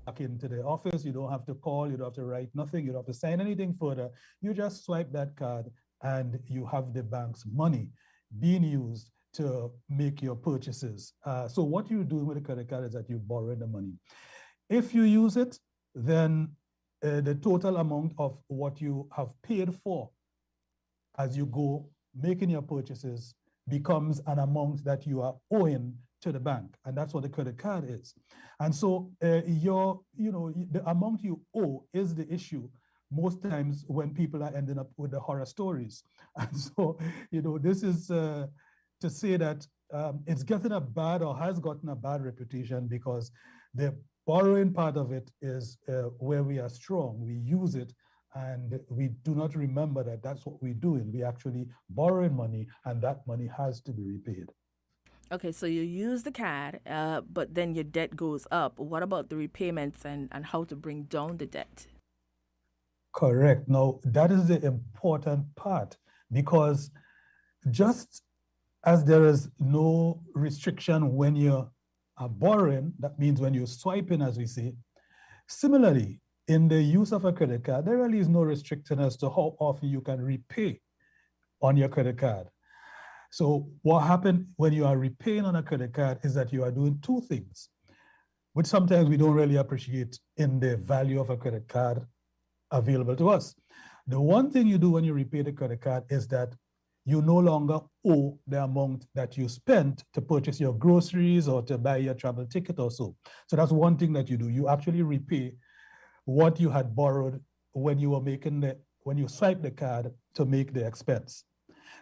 back into the office. You don't have to call, you don't have to write nothing, you don't have to sign anything further. You just swipe that card and you have the bank's money being used to make your purchases. So what you're doing with a credit card is that you borrow the money. If you use it, then the total amount of what you have paid for as you go making your purchases becomes an amount that you are owing to the bank, and that's what the credit card is. And so the amount you owe is the issue most times when people are ending up with the horror stories. And so, this is to say that it's getting a bad or has gotten a bad reputation because the borrowing part of it is where we are strong. We use it and we do not remember that that's what we're doing. We actually borrowing money and that money has to be repaid. Okay, so you use the card, but then your debt goes up. What about the repayments and how to bring down the debt? Correct. Now, that is the important part because just as there is no restriction when you're borrowing, that means when you're swiping, as we say, similarly, in the use of a credit card, there really is no restriction as to how often you can repay on your credit card. So what happens when you are repaying on a credit card is that you are doing two things, which sometimes we don't really appreciate in the value of a credit card available to us. The one thing you do when you repay the credit card is that you no longer owe the amount that you spent to purchase your groceries or to buy your travel ticket or so. So that's one thing that you do. You actually repay what you had borrowed when you were when you swipe the card to make the expense.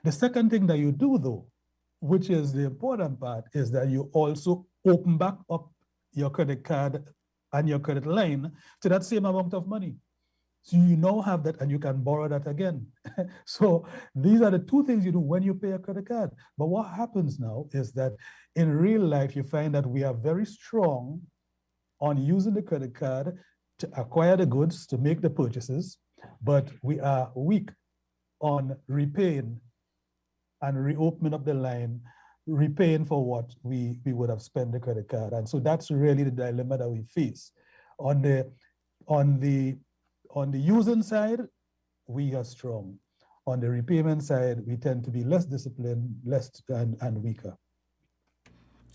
The second thing that you do though, which is the important part, is that you also open back up your credit card and your credit line to that same amount of money. So you now have that and you can borrow that again. So these are the two things you do when you pay a credit card. But what happens now is that in real life, you find that we are very strong on using the credit card to acquire the goods, to make the purchases, but we are weak on repaying and reopening up the line, repaying for what we would have spent the credit card. And so that's really the dilemma that we face. On the using side, we are strong. On the repayment side, we tend to be less disciplined, less and weaker.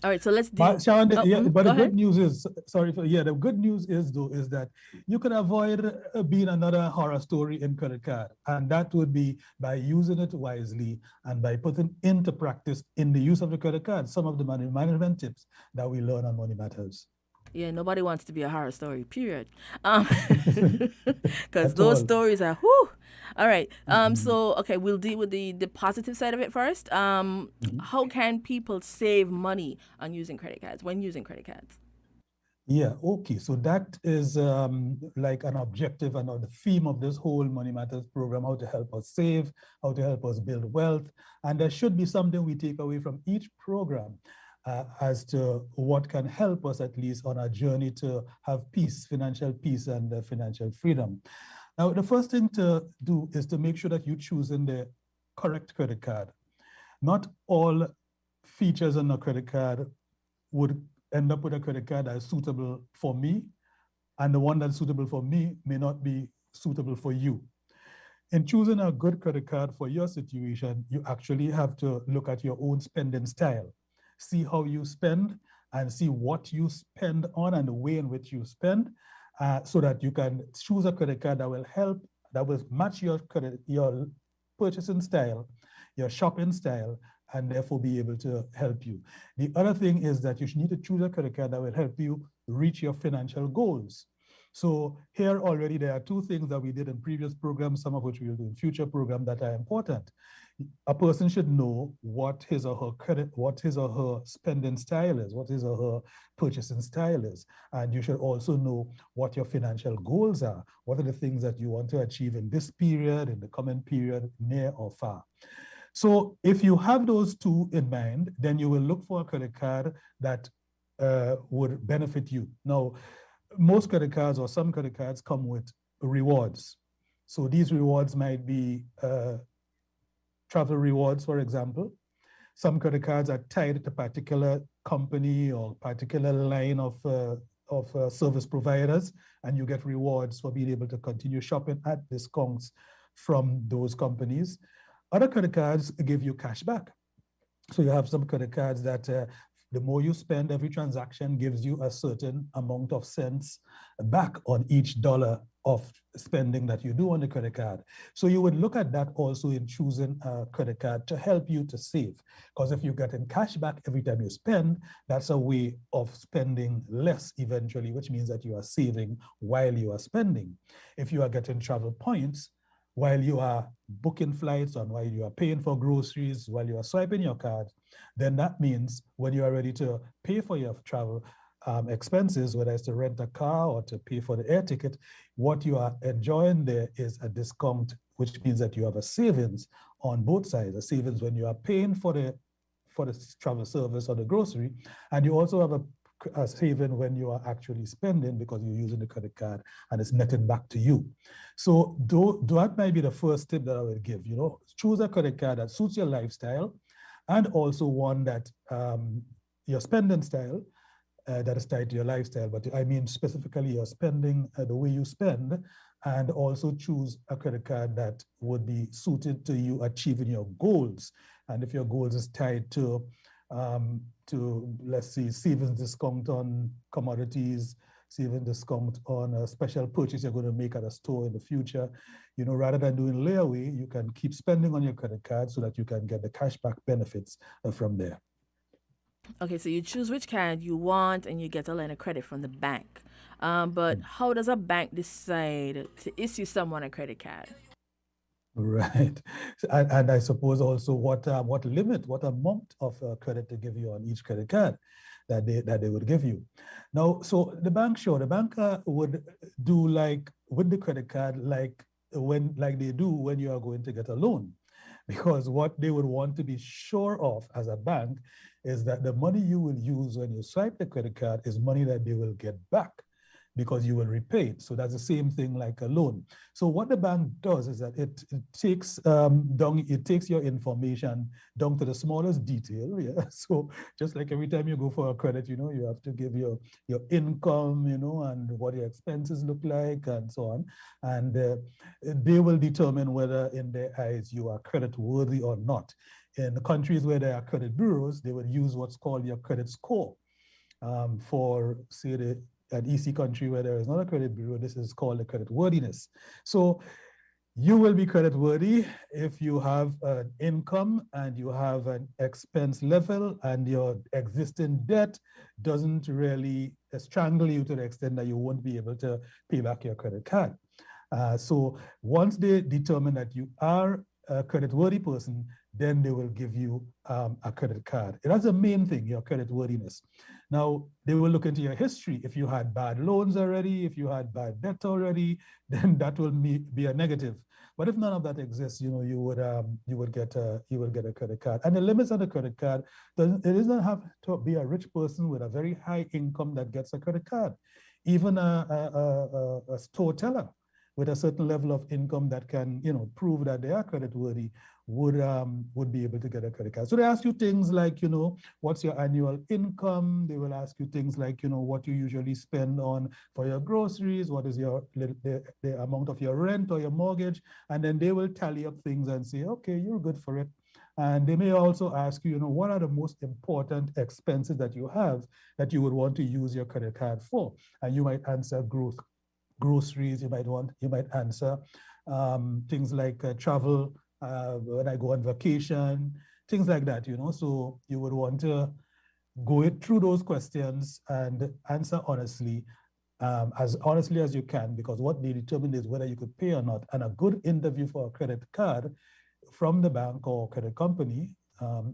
All right, so let's But deal. Sharon, Oh, yeah, but go the ahead. good news is, the good news is though, is that you can avoid being another horror story in credit card. And that would be by using it wisely and by putting into practice in the use of the credit card, some of the money management tips that we learn on Money Matters. Yeah, nobody wants to be a horror story, period. Because At those all. stories are whew. All right. Mhm. So okay, we'll deal with the positive side of it first. Mhm. How can people save money on using credit cards when using credit cards? Yeah, okay. So that is like an objective and the theme of this whole Money Matters program, how to help us save, how to help us build wealth. And there should be something we take away from each program as to what can help us at least on our journey to have peace, financial peace and financial freedom. Now, the first thing to do is to make sure that you're choosing the correct credit card. Not all features on a credit card would end up with a credit card that is suitable for me, and the one that's suitable for me may not be suitable for you. In choosing a good credit card for your situation, you actually have to look at your own spending style, see how you spend, and see what you spend on and the way in which you spend, so that you can choose a credit card that will help, that will match your purchasing style, your shopping style, and therefore be able to help you. The other thing is that you should need to choose a credit card that will help you reach your financial goals. So here already there are two things that we did in previous programs, some of which we will do in future programs that are important. A person should know what his or her credit, what his or her spending style is, what his or her purchasing style is. And you should also know what your financial goals are. What are the things that you want to achieve in this period, in the coming period, near or far. So if you have those two in mind, then you will look for a credit card that would benefit you. Now, most credit cards or some credit cards come with rewards. So these rewards might be travel rewards, for example. Some credit cards are tied to a particular company or particular line service providers, and you get rewards for being able to continue shopping at discounts from those companies. Other credit cards give you cash back. So you have some credit cards that the more you spend, every transaction gives you a certain amount of cents back on each dollar of spending that you do on the credit card. So you would look at that also in choosing a credit card to help you to save. Because if you get in cash back every time you spend, that's a way of spending less eventually, which means that you are saving while you are spending. If you are getting travel points, while you are booking flights and while you are paying for groceries, while you are swiping your card, then that means when you are ready to pay for your travel expenses, whether it's to rent a car or to pay for the air ticket, what you are enjoying there is a discount, which means that you have a savings on both sides, a savings when you are paying for the travel service or the grocery, and you also have a saving when you are actually spending because you're using the credit card and it's netted back to you. So that might be the first tip that I would give. Choose a credit card that suits your lifestyle and also one that your spending style that is tied to your lifestyle. But I mean specifically your spending, the way you spend, and also choose a credit card that would be suited to you achieving your goals. And if your goals is tied to let's see, savings discount on commodities, saving discount on a special purchase you're going to make at a store in the future, rather than doing layaway, you can keep spending on your credit card so that you can get the cashback benefits from there. Okay, so you choose which card you want and you get a line of credit from the bank. But how does a bank decide to issue someone a credit card? Right. And I suppose also what limit, what amount of credit to give you on each credit card that they would give you. Now, so the bank would do like with the credit card, like they do when you are going to get a loan. Because what they would want to be sure of as a bank is that the money you will use when you swipe the credit card is money that they will get back because you will repay it. So that's the same thing like a loan. So what the bank does is that it takes your information down to the smallest detail. Yeah. So just like every time you go for a credit, you have to give your income, and what your expenses look like and so on. And they will determine whether in their eyes you are credit worthy or not. In the countries where there are credit bureaus, they would use what's called your credit score. For say an EC country where there is not a credit bureau, this is called the credit worthiness. So you will be credit worthy if you have an income and you have an expense level and your existing debt doesn't really strangle you to the extent that you won't be able to pay back your credit card. So once they determine that you are a credit worthy person, then they will give you a credit card. And that's the main thing, your credit worthiness. Now, they will look into your history. If you had bad loans already, if you had bad debt already, then that will be a negative. But if none of that exists, you would get a credit card. And the limits on the credit card, it doesn't have to be a rich person with a very high income that gets a credit card. Even a store teller with a certain level of income that can, prove that they are credit worthy would be able to get a credit card. So they ask you things like, what's your annual income? They will ask you things like, what you usually spend on for your groceries, what is the amount of your rent or your mortgage, and then they will tally up things and say, okay, you're good for it. And they may also ask you, what are the most important expenses that you have that you would want to use your credit card for? And you might answer groceries, you might answer things like travel, when I go on vacation, things like that, So you would want to go through those questions and answer honestly, as honestly as you can, because what they determine is whether you could pay or not. And a good interview for a credit card from the bank or credit company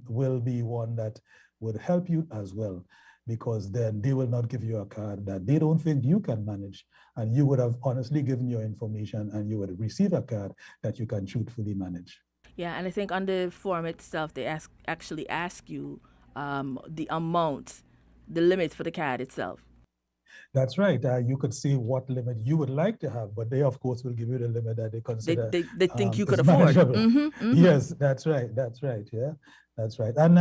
will be one that would help you as well, because then they will not give you a card that they don't think you can manage. And you would have honestly given your information and you would receive a card that you can truthfully manage. Yeah, and I think on the form itself, they actually ask you the amount, the limit for the card itself. That's right. You could see what limit you would like to have, but they, of course, will give you the limit that they consider they think you could is afford. manageable. Mm-hmm. Yes, that's right. That's right. Yeah, that's right. And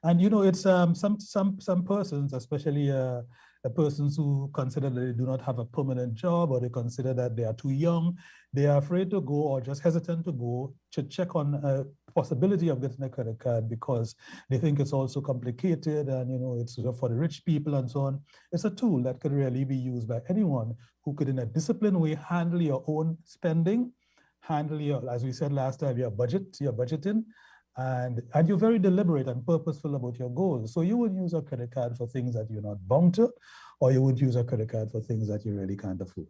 it's some persons, especially the persons who consider that they do not have a permanent job, or they consider that they are too young, they are afraid to go or just hesitant to go to check on a possibility of getting a credit card because they think it's also complicated and, you know, it's for the rich people and so on. It's a tool that could really be used by anyone who could, in a disciplined way, handle your own spending, handle your, as we said last time, your budgeting, and you're very deliberate and purposeful about your goals. So you would use a credit card for things that you're not bound to, or you would use a credit card for things that you really can't afford.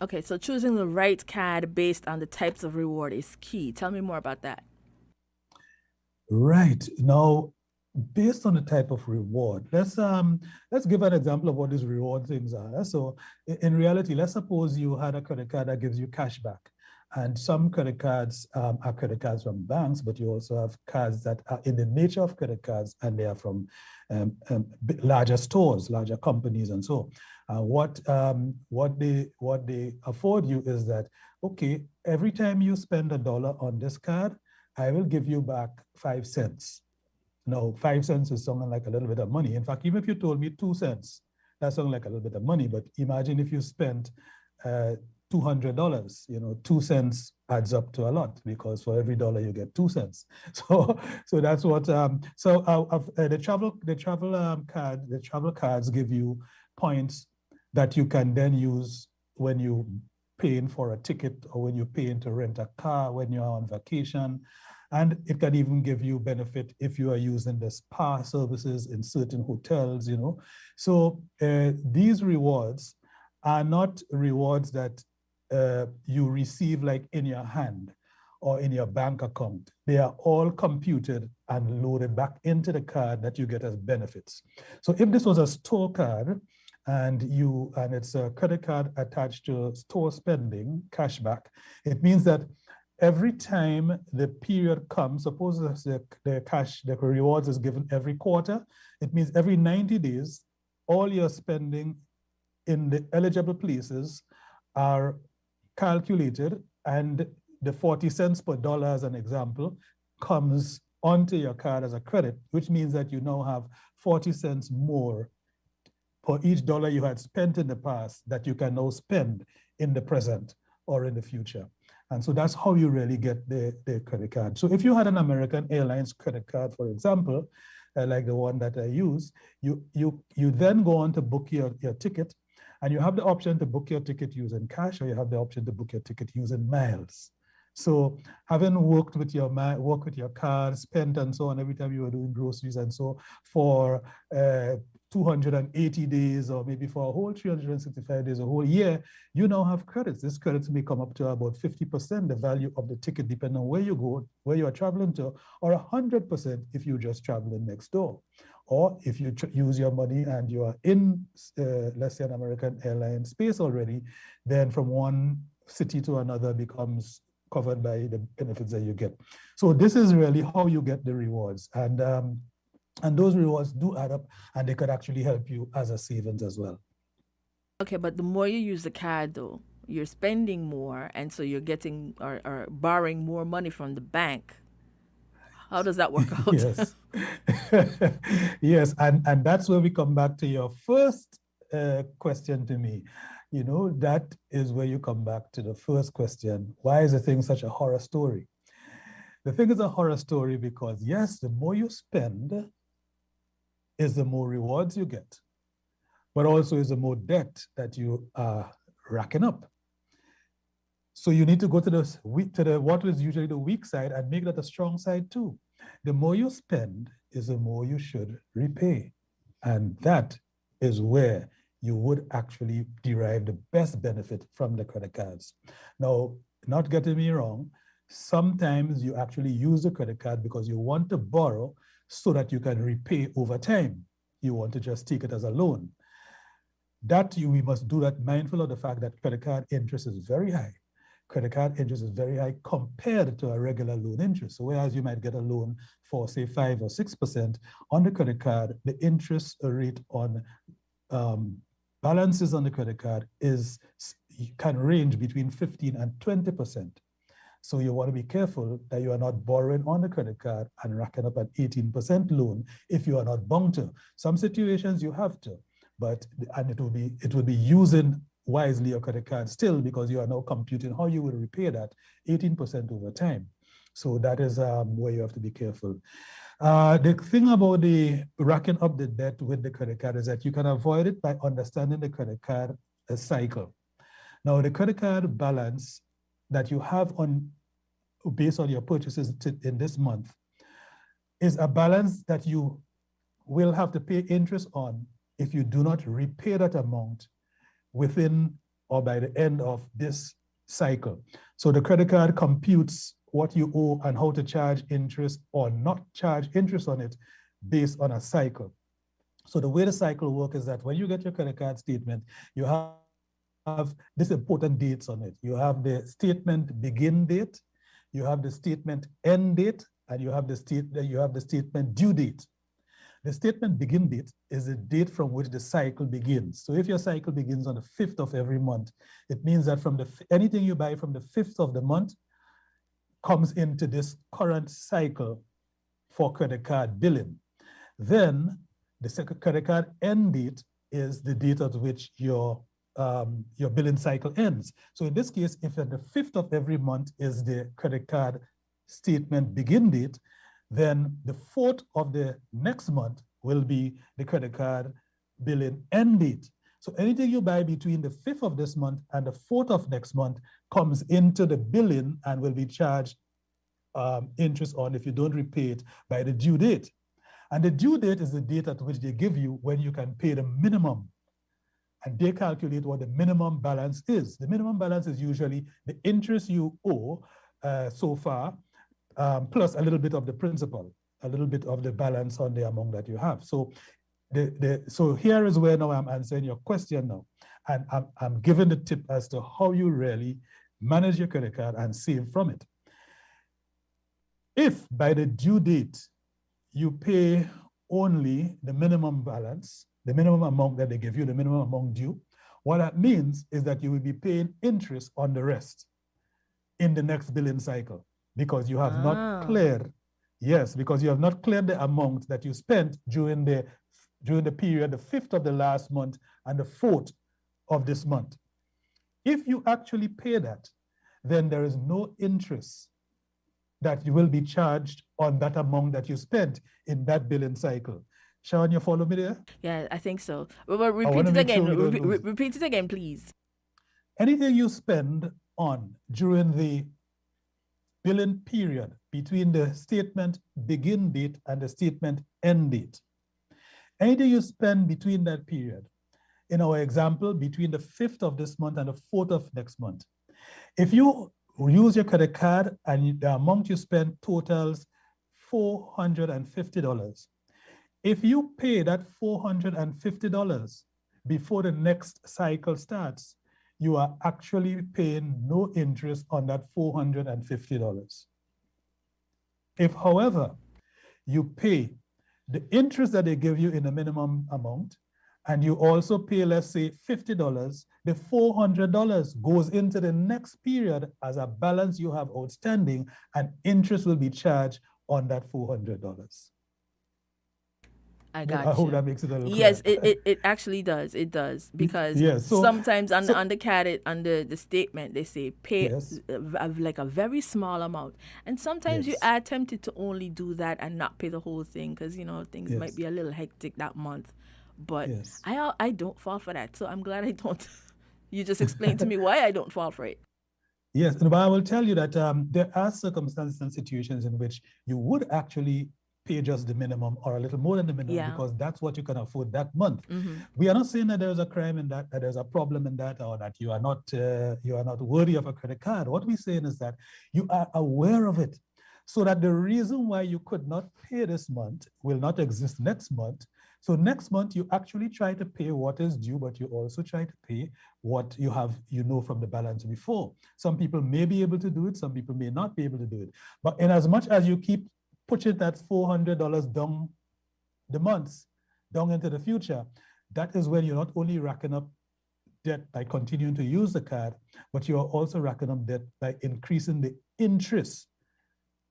Okay, so choosing the right card based on the types of reward is key. Tell me more about that. Right. Now, based on the type of reward, let's give an example of what these reward things are. So in reality, let's suppose you had a credit card that gives you cash back. And some credit cards are credit cards from banks, but you also have cards that are in the nature of credit cards, and they are from larger stores, larger companies, and so. What they afford you is that, okay, every time you spend $1 on this card, I will give you back 5 cents. Now, 5 cents is something like a little bit of money. In fact, even if you told me 2 cents, that sounds like a little bit of money. But imagine if you spent $200, you know, 2 cents adds up to a lot, because for every dollar you get 2 cents. So that's what. The travel cards give you points that you can then use when you paying for a ticket, or when you're paying to rent a car, when you're on vacation. And it can even give you benefit if you are using the spa services in certain hotels, you know. So these rewards are not rewards that you receive like in your hand or in your bank account. They are all computed and loaded back into the card that you get as benefits. So if this was a store card, and it's a credit card attached to store spending, cashback, it means that every time the period comes, suppose the rewards is given every quarter, it means every 90 days, all your spending in the eligible places are calculated, and the 40 cents per dollar, as an example, comes onto your card as a credit, which means that you now have 40 cents more for each dollar you had spent in the past that you can now spend in the present or in the future. And so that's how you really get the credit card. So if you had an American Airlines credit card, for example, like the one that I use, you then go on to book your ticket, and you have the option to book your ticket using cash, or you have the option to book your ticket using miles. So having worked with your card, spent and so on, every time you were doing groceries and so, for 280 days, or maybe for a whole 365 days, a whole year, you now have credits. These credits may come up to about 50% the value of the ticket, depending on where you go, where you are traveling to, or 100% if you're just traveling next door. Or if you use your money and you are in, let's say, an American Airlines space already, then from one city to another becomes covered by the benefits that you get. So this is really how you get the rewards. And those rewards do add up, and they could actually help you as a savings as well. Okay, but the more you use the card, though, you're spending more, and so you're getting or borrowing more money from the bank. How does that work out? Yes. Yes, and that's where we come back to your first question to me. You know, that is where you come back to the first question. Why is the thing such a horror story? The thing is a horror story because, yes, the more you spend is the more rewards you get, but also is the more debt that you are racking up. So you need to go to the what is usually the weak side and make that a strong side too. The more you spend is the more you should repay. And that is where you would actually derive the best benefit from the credit cards. Now, not getting me wrong, sometimes you actually use the credit card because you want to borrow so that you can repay over time. You want to just take it as a loan. We must do that mindful of the fact that credit card interest is very high. Credit card interest is very high compared to a regular loan interest. So whereas you might get a loan for say 5 or 6% on the credit card, the interest rate on balances on the credit card can range between 15 and 20%. So you want to be careful that you are not borrowing on the credit card and racking up an 18% loan if you are not bound to. Some situations you have to, and it will be using wisely your credit card still, because you are now computing how you will repay that 18% over time. So that is where you have to be careful. The thing about the racking up the debt with the credit card is that you can avoid it by understanding the credit card cycle. Now, the credit card balance that you have based on your purchases in this month is a balance that you will have to pay interest on if you do not repay that amount within or by the end of this cycle. So the credit card computes what you owe and how to charge interest or not charge interest on it based on a cycle. So the way the cycle works is that when you get your credit card statement, you have these important dates on it. You have the statement begin date, you have the statement end date, and you have the statement due date. The statement begin date is the date from which the cycle begins. So if your cycle begins on the 5th of every month, it means that from anything you buy from the 5th of the month comes into this current cycle for credit card billing. Then the second credit card end date is the date at which your billing cycle ends. So in this case, if at the 5th of every month is the credit card statement begin date, then the 4th of the next month will be the credit card billing end date. So anything you buy between the 5th of this month and the 4th of next month comes into the billing and will be charged interest on if you don't repay it by the due date. And the due date is the date at which they give you when you can pay the minimum. And they calculate what the minimum balance is. The minimum balance is usually the interest you owe so far, plus a little bit of the principal, a little bit of the balance on the amount that you have. So so here is where now I'm answering your question now. And I'm giving the tip as to how you really manage your credit card and save from it. If by the due date, you pay only the minimum balance, the minimum amount that they give you, the minimum amount due, what that means is that you will be paying interest on the rest in the next billing cycle, because you have not cleared, yes, because you have not cleared the amount that you spent during the period, the 5th of the last month and the 4th of this month. If you actually pay that, then there is no interest that you will be charged on that amount that you spent in that billing cycle. Sharon, you follow me there? Yeah, I think so. But repeat it again. Sure repeat it again, please. Anything you spend on during the billing period between the statement begin date and the statement end date, anything you spend between that period, in our example, between the 5th of this month and the 4th of next month, if you use your credit card and the amount you spend totals $450, if you pay that $450 before the next cycle starts, you are actually paying no interest on that $450. If, however, you pay the interest that they give you in the minimum amount, and you also pay, let's say, $50, the $400 goes into the next period as a balance you have outstanding, and interest will be charged on that $400. I got I hope that makes it a little yes, clear. it actually does. It does, because sometimes under the statement they say pay like a very small amount, and sometimes you are tempted to only do that and not pay the whole thing because things might be a little hectic that month. But I don't fall for that, so I'm glad I don't. You just explained to me why I don't fall for it. Yes, but I will tell you that there are circumstances and situations in which you would actually pay just the minimum or a little more than the minimum because that's what you can afford that month. We are not saying that there's a crime in that there's a problem in that, or that you are not worthy of a credit card. What we're saying is that you are aware of it, so that the reason why you could not pay this month will not exist next month. So next month you actually try to pay what is due, but you also try to pay what you have, from the balance before. Some people may be able to do it, some people may not be able to do it. But in as much as you keep pushing that $400 down the months, down into the future, that is when you're not only racking up debt by continuing to use the card, but you are also racking up debt by increasing the interest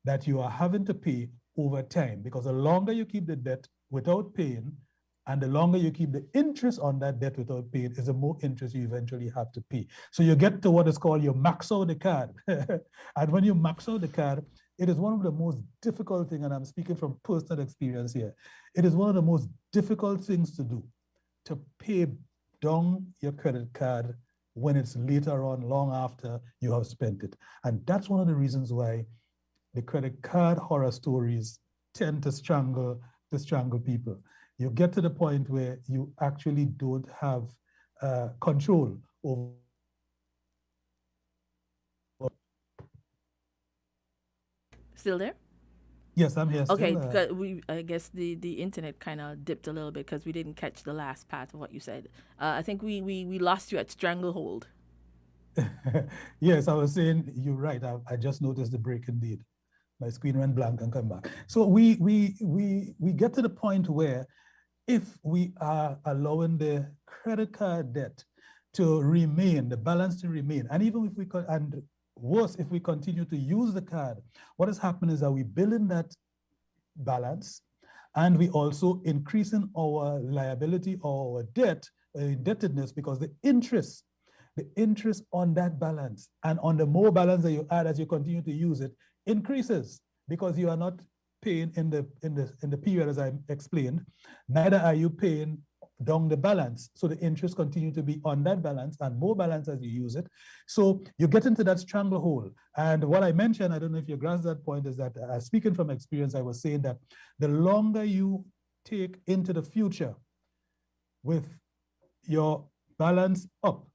that you are having to pay over time. Because the longer you keep the debt without paying, And the longer you keep the interest on that debt without paying, is the more interest you eventually have to pay. So you get to what is called you max out the card. And when you max out the card, it is one of the most difficult things, and I'm speaking from personal experience here, it is one of the most difficult things to do, to pay down your credit card when it's later on, long after you have spent it. And that's one of the reasons why the credit card horror stories tend to strangle people. You get to the point where you actually don't have control over. Still there? Yes, I'm here. Okay, because I guess the internet kind of dipped a little bit because we didn't catch the last part of what you said. I think we lost you at stranglehold. Yes, I was saying you're right. I just noticed the break indeed. My screen went blank and come back. So we get to the point where if we are allowing the credit card debt to remain, the balance to remain, and even if we could, and worse, if we continue to use the card, what has happened is that we build in that balance, and we also increasing our liability or our debt, indebtedness, because the interest on that balance and on the more balance that you add as you continue to use it increases, because you are not paying in the period as I explained, neither are you paying down the balance. So the interest continue to be on that balance and more balance as you use it. So you get into that stranglehold. And what I mentioned, I don't know if you grasp that point, is that speaking from experience, I was saying that the longer you take into the future with your balance up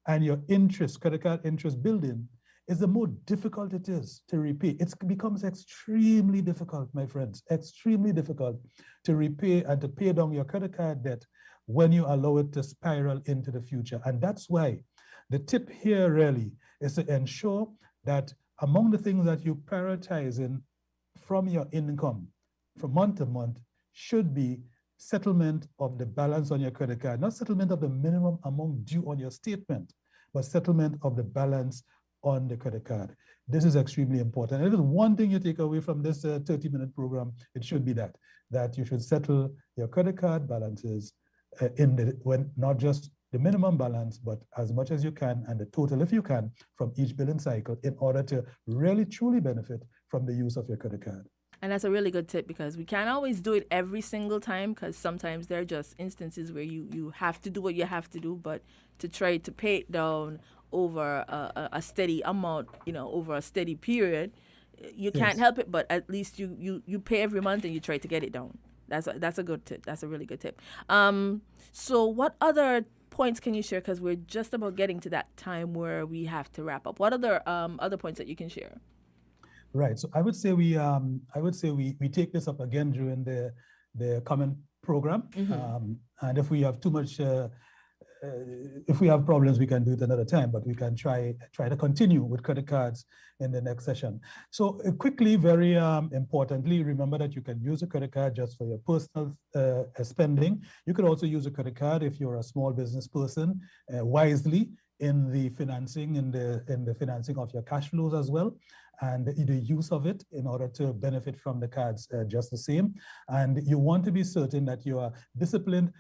and your interest, credit card interest building, is the more difficult it is to repay. It becomes extremely difficult, my friends, extremely difficult to repay and to pay down your credit card debt when you allow it to spiral into the future. And that's why the tip here really is to ensure that among the things that you prioritize in from your income from month to month should be settlement of the balance on your credit card, not settlement of the minimum amount due on your statement, but settlement of the balance on the credit card. This is extremely important. And if there's one thing you take away from this 30-minute program, it should be that you should settle your credit card balances when not just the minimum balance, but as much as you can and the total, if you can, from each billing cycle in order to really truly benefit from the use of your credit card. And that's a really good tip, because we can't always do it every single time, because sometimes there are just instances where you have to do what you have to do, but to try to pay it down over a steady amount, over a steady period, you can't help it, but at least you pay every month and you try to get it down. That's a good tip. That's a really good tip. So what other points can you share? Because we're just about getting to that time where we have to wrap up. What other points that you can share? Right. So I would say we take this up again during the common program, and if we have too much. If we have problems, we can do it another time, but we can try to continue with credit cards in the next session. So quickly, very importantly, remember that you can use a credit card just for your personal spending. You could also use a credit card if you're a small business person, wisely in the financing, in the financing of your cash flows as well, and the use of it in order to benefit from the cards just the same. And you want to be certain that you are disciplined.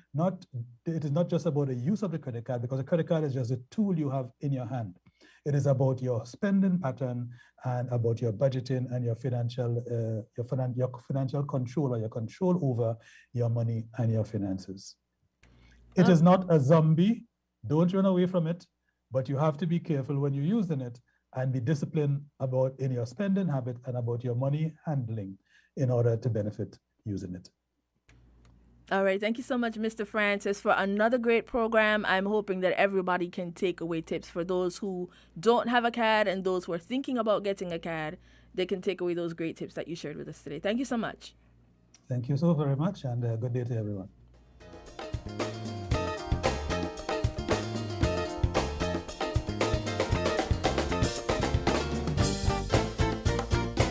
It is not just about the use of the credit card, because a credit card is just a tool you have in your hand. It is about your spending pattern and about your budgeting and your financial control, or your control over your money and your finances. It is not a zombie. Don't run away from it, but you have to be careful when you're using it and be disciplined in your spending habit and about your money handling in order to benefit using it. All right. Thank you so much, Mr. Francis, for another great program. I'm hoping that everybody can take away tips. For those who don't have a CAD and those who are thinking about getting a CAD, they can take away those great tips that you shared with us today. Thank you so much. Thank you so very much, and good day to everyone.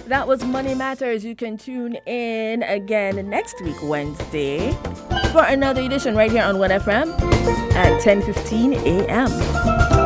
That was Money Matters. You can tune in again next week, Wednesday, for another edition right here on 1FM at 10:15 a.m.